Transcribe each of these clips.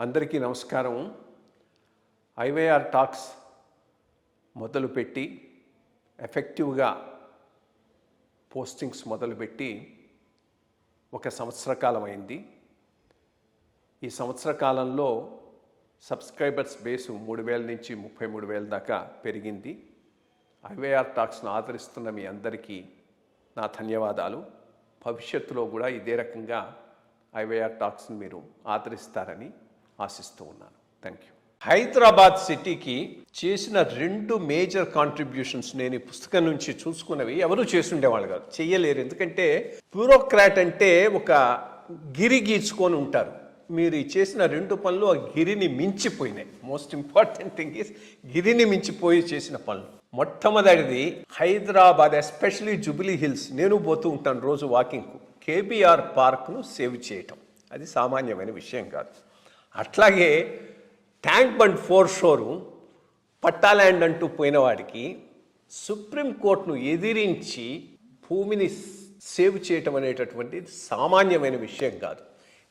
అందరికీ నమస్కారం. IYR talks మొదలుపెట్టి ఎఫెక్టివ్గా పోస్టింగ్స్ మొదలుపెట్టి ఒక సంవత్సర కాలం అయింది. ఈ సంవత్సర కాలంలో సబ్స్క్రైబర్స్ బేసు 3,000 నుంచి 33,000 దాకా పెరిగింది. ఐవైఆర్ టాక్స్ను ఆదరిస్తున్న మీ అందరికీ నా ధన్యవాదాలు. భవిష్యత్తులో కూడా ఇదే రకంగా ఐవైఆర్ టాక్స్ని మీరు ఆదరిస్తారని ఆశిస్తూ ఉన్నాను. Thank you. హైదరాబాద్ సిటీకి చేసిన 2 మేజర్ కాంట్రిబ్యూషన్స్ నేను ఈ పుస్తకం నుంచి చూసుకున్నవి ఎవరు చేసుండేవాళ్ళు కాదు, చెయ్యలేరు. ఎందుకంటే బ్యూరోక్రాట్ అంటే ఒక గిరి గీచుకొని ఉంటారు. మీరు చేసిన 2 పనులు ఆ గిరిని మించిపోయినాయి. మోస్ట్ ఇంపార్టెంట్ థింగ్ ఈస్ గిరిని మించిపోయి చేసిన పనులు. మొట్టమొదటిది హైదరాబాద్, ఎస్పెషలీ జూబ్లీ హిల్స్, నేను పోతూ ఉంటాను రోజు వాకింగ్కు, కేబీఆర్ పార్క్ను సేవ్ చేయటం. అది సామాన్యమైన విషయం కాదు. అట్లాగే ట్యాంక్ బండ్ ఫోర్ షోరు పట్టాల్యాండ్ అంటూ పోయిన వాడికి సుప్రీంకోర్టును ఎదిరించి భూమిని సేవ్ చేయటం అనేటటువంటి సామాన్యమైన విషయం కాదు.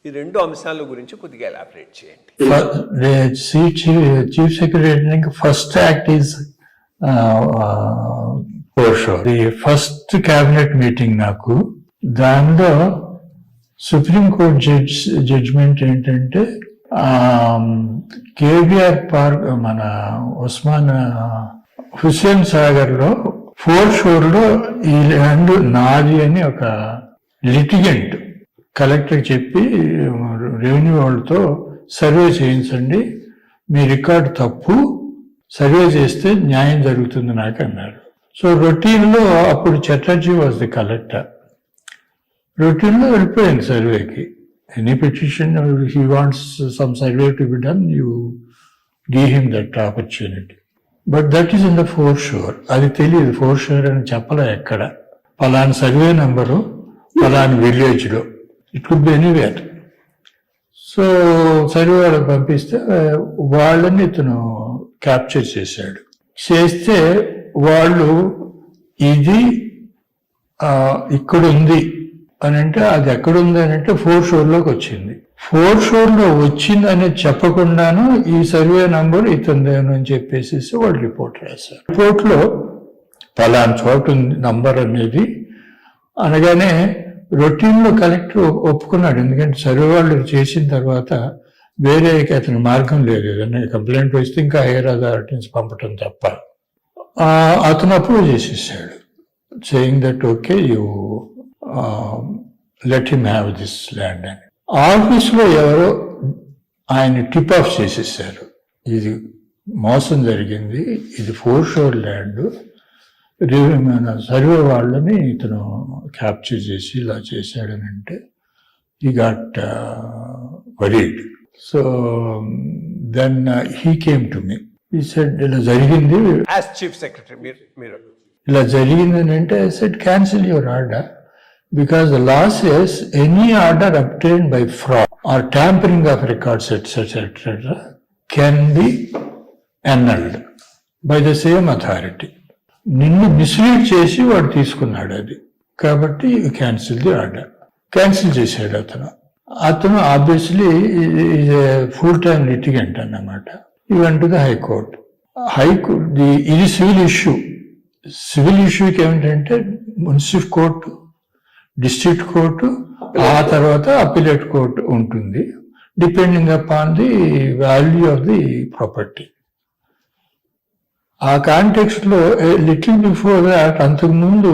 ఈ 2 అంశాల గురించి కొద్దిగా ఎలాబరేట్ చేయండి. Chief secretary first act is foreshore. The first cabinet meeting నాకు, దానిలో సుప్రీంకోర్టు జడ్జిమెంట్ ఏంటంటే కేబీఆర్ పార్క్ మన ఉస్మాన్ హుస్సేన్ సాగర్ లో ఫోర్ షోర్ లో ఈ ల్యాండ్ నాది అని ఒక లిటిగెంట్ కలెక్టర్ చెప్పి రెవెన్యూ వాళ్ళతో సర్వే చేయించండి, మీ రికార్డు తప్పు, సర్వే చేస్తే న్యాయం జరుగుతుంది నాకు అన్నారు. సో రొటీన్ లో అప్పుడు Chatterjee was the collector. Routine లో వెళ్ళిపోయింది సర్వేకి. Any petition, he wants some survey to be done, you give him that opportunity. But that is in the foreshore. అది తెలియదు, foreshore అని చెప్పలే ఎక్కడ. పలానా సర్వే నెంబరు పలానా విలేజ్లో, it could be anywhere. So survey వాళ్ళకి పంపిస్తే వాళ్ళని ఇతను క్యాప్చర్ చేశాడు. చేస్తే వాళ్ళు ఇది ఇక్కడ ఉంది అని అంటే, అది ఎక్కడుంది అని అంటే ఫోర్ షోర్లోకి వచ్చింది. ఫోర్ షోర్లో వచ్చింది అనేది చెప్పకుండాను ఈ సర్వే నంబర్ ఇతందేను అని చెప్పేసి వాళ్ళు రిపోర్ట్ రాశారు. రిపోర్ట్లో పలానా చోటు ఉంది నంబర్ అనేది అనగానే రొటీన్లో కలెక్టర్ ఒప్పుకున్నాడు. ఎందుకంటే సర్వే వాళ్ళు చేసిన తర్వాత వేరే అతని మార్గం లేదు, ఏదన్నా కంప్లైంట్ వస్తే ఇంకా హైయర్ అథారిటీస్ పంపటం తప్ప. అతను అప్రూవ్ చేసేసాడు, saying that okay you let him have this land అని. ఆఫీస్లో ఎవరో ఆయన టిప్ ఆఫ్ చేసేసారు, ఇది మోసం జరిగింది, ఇది ఫోర్ షోర్ ల్యాండ్, మన సర్వే వాళ్ళని ఇతను క్యాప్చర్ చేసి ఇలా చేశాడని అంటే he got worried. So then he came to me, he said ఇలా జరిగింది, యాజ్ చీఫ్ సెక్రటరీ మీరు ఇలా జరిగిందని అంటే I said cancel your order. Because the law says any order obtained by fraud or tampering of records, etc., can be annulled by the same authority. నిన్ను mislead చేసి వాడు తీసుకున్నాడు అది, కాబట్టి క్యాన్సిల్ ది ఆర్డర్. క్యాన్సిల్ చేశాడు అతను obviously is a full time litigant అన్నమాట. ఈ వెంట్ టు ది హైకోర్ట్. ఇది సివిల్ ఇష్యూ. సివిల్ ఇష్యూకి ఏమిటంటే మున్సిపల్ కోర్టు, డిస్ట్రిక్ట్ కోర్టు, ఆ తర్వాత అపిలేట్ కోర్టు ఉంటుంది, depending upon the value of the property. ఆ కాంటెక్స్ట్ లో లిటిల్ బిఫోర్ దాట్, అంతకుముందు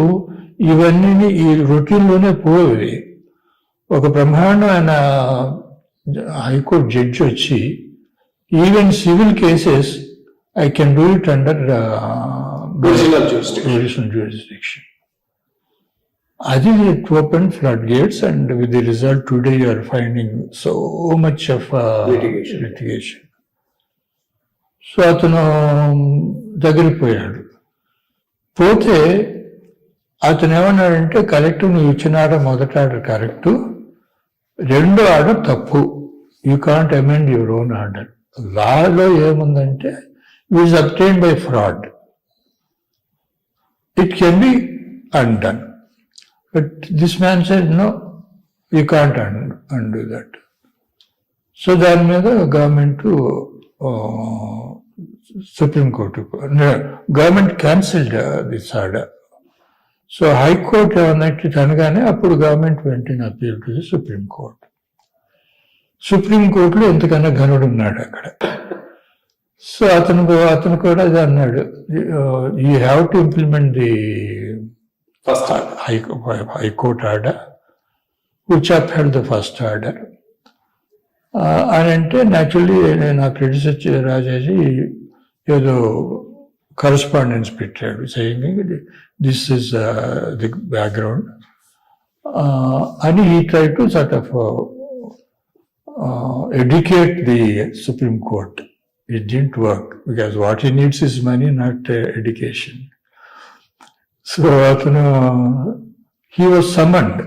ఇవన్నీ ఈ రొటీన్లోనే పోయేవి. ఒక బ్రహ్మాండమైన హైకోర్టు జడ్జి వచ్చి, even civil cases I can do it under provisional jurisdiction. అది it opened floodgates, and with the result today you are finding so much of litigation. So అతను దగ్గరిపోయాడు. పోతే అతను ఏమన్నాడంటే, కలెక్టర్ నువ్వు ఇచ్చిన ఆర్డర్ మొదటి ఆర్డర్ కరెక్టు, రెండో ఆర్డర్ తప్పు, you can't amend your own order. లాలో ఏముందంటే it is obtained by fraud, it can be undone. But this man said, no, you can't undo that. So దాని మీద government supreme court government cancelled this order. So high court ఏమన్నట్టు అనగానే అప్పుడు government వెంటనే appeal to the supreme court. సుప్రీంకోర్టులో ఎంతకన్నా ఘనుడు ఉన్నాడు అక్కడ. So అతను కూడా అది అన్నాడు, you have to implement the high court order which upheld the first order అని అంటే, న్యాచురల్లీ నా క్రిటిసైజ్ రాజాజీ ఏదో కరస్పాండెన్స్ పెట్టాడు saying this is the background అని he try to sort of educate the Supreme Court. It didn't work because what he needs is money, not education. So he was summoned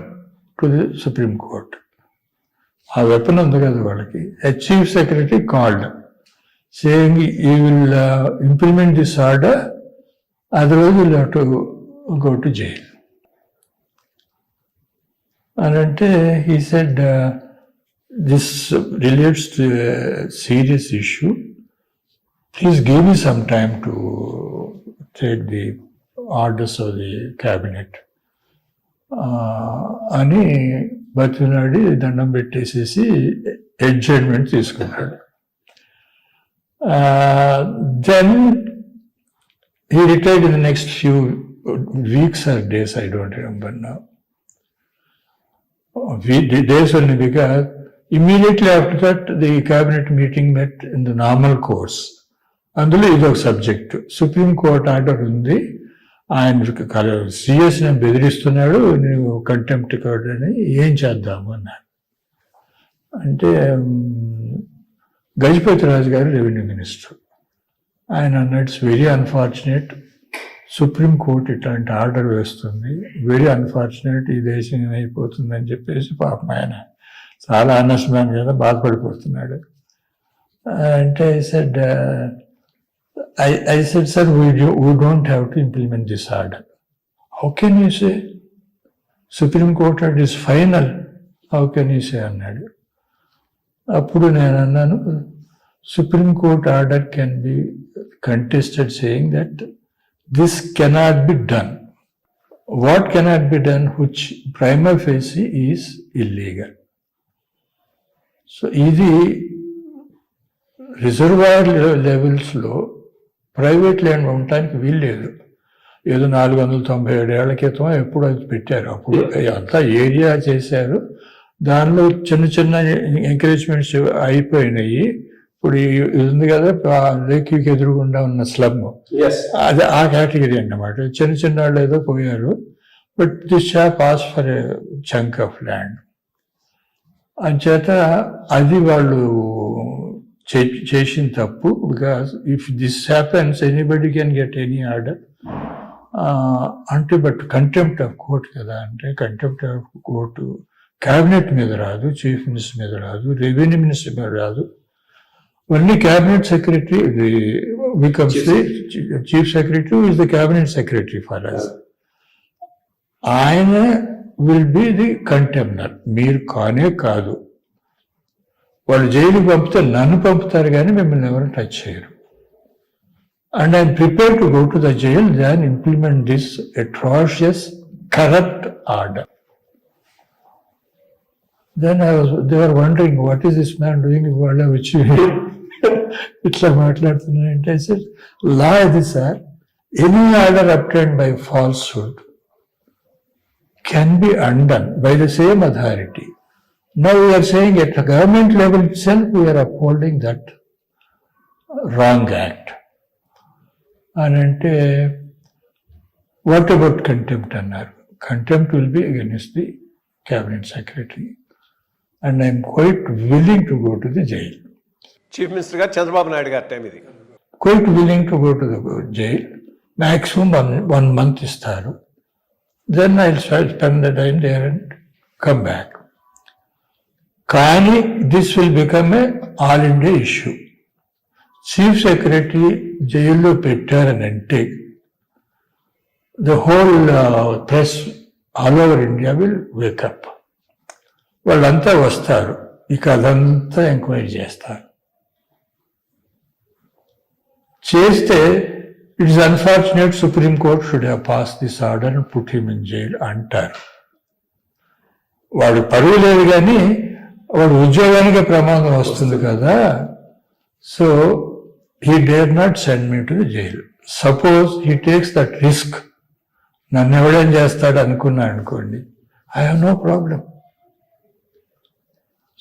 to the Supreme Court. A weapon on the వాళ్ళకి. A chief secretary called saying he will implement this order, otherwise he will have to go to jail. And he said, this relates to a serious issue. Please give me some time to take the orders of the cabinet. అని బతినాడి దండం పెట్టేసేసి adjournment తీసుకున్నాడు. Then he retired in the next few weeks or days, I don't remember now. Days only, because immediately after that, the cabinet meeting met in the normal course. అందులో ఇది ఒక subject. Supreme court order ఉంది, ఆయన CS నేను బెదిరిస్తున్నాడు, నువ్వు contempt court అని, ఏం చేద్దాము అన్నాడు. అంటే గజపతి రాజు గారు రెవెన్యూ మినిస్టర్, ఆయన అన్నాడు, ఇట్స్ వెరీ అన్ఫార్చునేట్, సుప్రీంకోర్టు ఇట్లాంటి ఆర్డర్ వేస్తుంది, వెరీ అన్ఫార్చునేట్, ఈ దేశం ఏమైపోతుంది అని చెప్పేసి పాపం ఆయన చాలా అనవసరమైన కదా బాధపడిపోతున్నాడు. అంటే I said, sir, we don't have to implement this order. How can you say? Supreme Court order is final. How can you say అన్నాడు. అప్పుడు నేను అన్నాను, Supreme Court order can be contested saying that this cannot be done. What cannot be done, which prima facie is illegal. So ఇది reservoir లెవెల్స్లో private land ఉండటానికి వీల్లేదు. ఏదో 497 ఏళ్ల క్రితం ఎప్పుడు అది పెట్టారు, అప్పుడు అంతా ఏరియా చేశారు, దానిలో చిన్న చిన్న ఎంకరేజ్మెంట్స్ అయిపోయినాయి. ఇప్పుడు ఉంది కదా లేక్కి ఎదురుగుండా ఉన్న స్లమ్, అది ఆ కేటగిరీ అన్నమాట. చిన్న చిన్న వాళ్ళు ఏదో పోయారు, బట్ దిస్ షాప్ ఆస్ for a chunk of land. అంచేత అది వాళ్ళు చేసిన తప్పు. Because if this happens anybody can get any order అంటే, బట్ కంటెంప్ట్ ఆఫ్ కోర్ట్ కదా, అంటే కంటెంప్ట్ ఆఫ్ కోర్టు క్యాబినెట్ మీద రాదు, చీఫ్ మినిస్టర్ మీద రాదు, రెవెన్యూ మినిస్టర్ మీద రాదు. Only cabinet secretary becomes the chief secretary is the cabinet secretary for us. ఆయన విల్ బి ది కంటెంప్నర్, మీరు కానే కాదు. వాళ్ళు జైలుకి పంపితే నన్ను పంపుతారు కానీ మిమ్మల్ని ఎవరు టచ్ చేయరు. And I'm prepare to go to the jail than implement this atrocious corrupt order. Then they are wondering what is this man doing, వాళ్ళ వచ్చి ఇట్లా మాట్లాడుతున్నారంటే, లా ఇది sir, any order obtained by falsehood can be undone by the same authority. Now we are saying at the government level itself we are upholding that wrong act. And what about contempt annaru? Contempt will be against the cabinet secretary, and I am quite willing to go to the jail. Chief minister గారు చంద్రబాబు నాయుడు గారి time ఇది. Quite willing to go to the jail. Maximum 1 month ఇస్తారు. Then I'll spend the time there and come back. కానీ this will become a all India issue. Chief secretary జైల్లో పెట్టారనంటే the whole press all over India will wake up. వాళ్ళంతా వస్తారు. ఇక అదంతా enquiry చేస్తారు. చేస్తే it is unfortunate supreme court should have pass this order and put him in jail అంటారు. వాడు పరువు లేదు కానీ వాడు ఉద్యోగానికి ప్రమాదం వస్తుంది కదా. So he dare not send me to the jail. Suppose he takes that risk, నన్ను ఎవడేం చేస్తాడు అనుకున్నా అనుకోండి, I have no problem.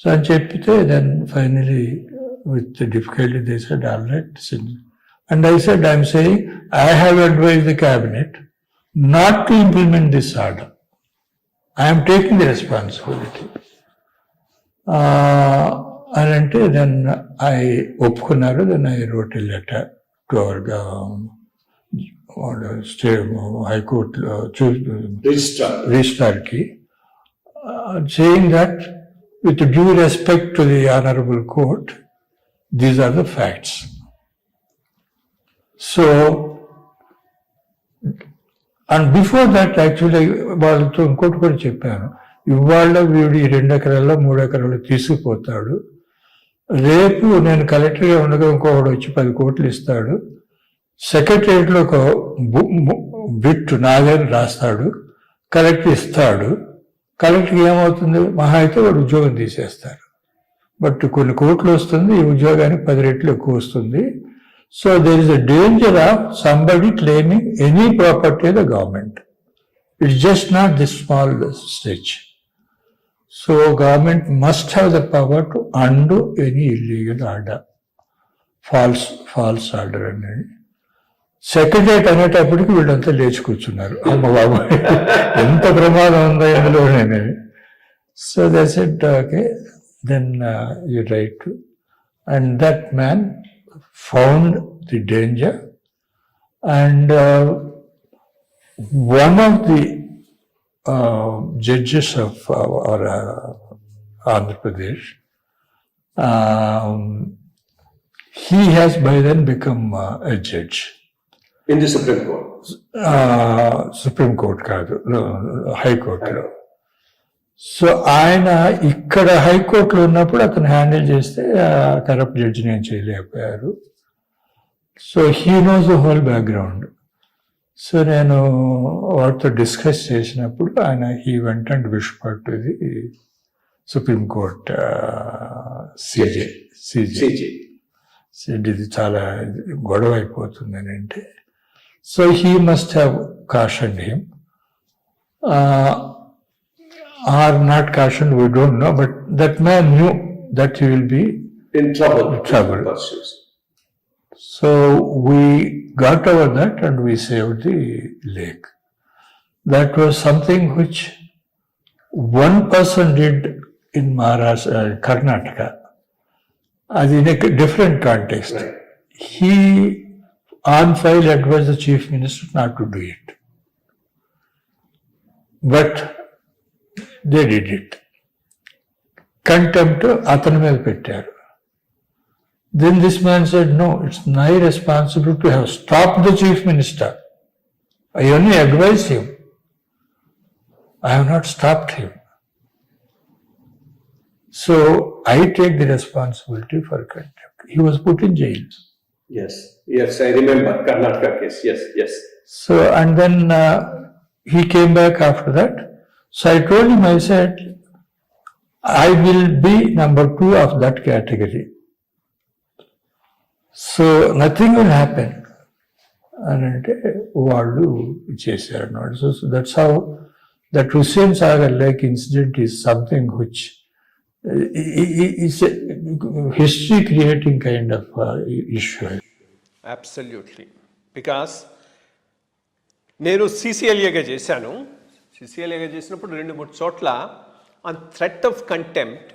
So అని చెప్పితే then finally with difficulty they said all right. And I said, I am saying I have advised the cabinet not to implement this order. I am taking the responsibility. అని అంటే then I ఒప్పుకున్నారు. Then I wrote a letter to our హైకోర్టులో రిజిస్ట్రార్కి saying that with due respect to the honourable court these are the facts. So and before that actually వాళ్ళతో ఇంకోటి కూడా చెప్పాను, ఇవాళ వీడు ఈ 2 ఎకరాల్లో 3 ఎకరాలు తీసుకుపోతాడు, రేపు నేను కలెక్టర్గా ఉండగా ఇంకొకడు వచ్చి 10 కోట్లు ఇస్తాడు, సెక్రటరియట్లో ఒక బిట్ నాదని రాస్తాడు, కలెక్టర్ ఇస్తాడు, కలెక్టర్కి ఏమవుతుంది, మహా అయితే వాడు ఉద్యోగం తీసేస్తారు. బట్ కొన్ని కోట్లు వస్తుంది, ఈ ఉద్యోగానికి 10 రెట్లు ఎక్కువ వస్తుంది. So there is a danger of somebody claiming any property of the government. It's just not this small stretch. So government must have the power to undo any illegal order, false order అనేది. Secretariat అనేటప్పటికి వీళ్ళంతా లేచి కూర్చున్నారు, అమ్మ బాబు ఎంత ప్రమాదం ఉందో ఇందులో అనేది. So they said okay then you right. And that man found the danger and one of the judges of our Andhra Pradesh, he has by then become a judge in the Supreme Court. Supreme Court కాదు, High Court లో. So ఆయన ఇక్కడ హైకోర్టులో ఉన్నప్పుడు అతను handle చేస్తే corrupt జడ్జిని ఏం చేయలేకపోయారు. So he knows the whole background. So నేను వాటితో డిస్కస్ చేసినప్పుడు ఆయన he went and whisper to the supreme court CJ ఇది చాలా గొడవ అయిపోతుంది అని అంటే, so he must have cautioned him or not cautioned, we don't know, but that man knew that he will be In trouble. So we got over that and we saved the lake. That was something which one person did in Maharashtra, Karnataka, as in a different context. Right. He on file advised the chief minister not to do it. But they did it. Contempt atanu మీద పెట్టారు. Then this man said, no, it's my responsibility to have stopped the chief minister. I only advised him. I have not stopped him. So I take the responsibility for contempt. He was put in jail. Yes, I remember Karnataka case. Yes. So, and then he came back after that. So I told him, I said, I will be number 2 of that category. So nothing will happen అని అంటే వాళ్ళు చేశారు అన్నమాట. So that's how that Hussain Sagar lake incident is something which is history creating kind of issue. Absolutely. Because నేను సిసిఎల్ఏగా చేశాను. సిసిఎల్ఏగా చేసినప్పుడు 2-3 చోట్ల on threat of contempt,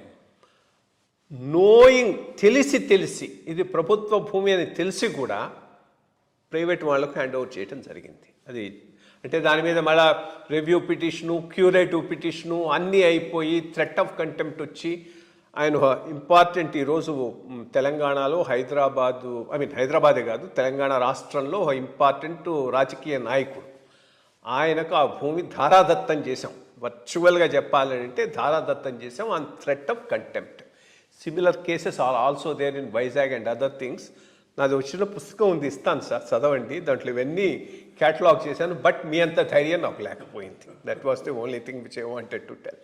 knowing తెలిసి ఇది ప్రభుత్వ భూమి అని తెలిసి కూడా ప్రైవేట్ వాళ్ళకు హ్యాండ్ ఓవర్ చేయడం జరిగింది. అది అంటే దాని మీద మళ్ళా రివ్యూ పిటిషను, క్యూరేటివ్ పిటిషను అన్నీ అయిపోయి థ్రెట్ ఆఫ్ కంటెంప్ట్ వచ్చి ఆయన ఇంపార్టెంట్ ఈరోజు తెలంగాణలో హైదరాబాదే కాదు తెలంగాణ రాష్ట్రంలో ఇంపార్టెంట్ రాజకీయ నాయకుడు. ఆయనకు ఆ భూమి ధారాదత్తం చేశాం. వర్చువల్గా చెప్పాలంటే ధారాదత్తం చేశాం on threat of contempt. Similar cases are also there in Vizag and other things. నాది వచ్చిన పుస్తకం ఉంది, ఇస్తాను సార్, చదవండి. దాంట్లో ఇవన్నీ క్యాటలాగ్ చేశాను. బట్ మీ అంత ధైర్యం నాకు లేకపోయింది. That was the only thing which I wanted to tell.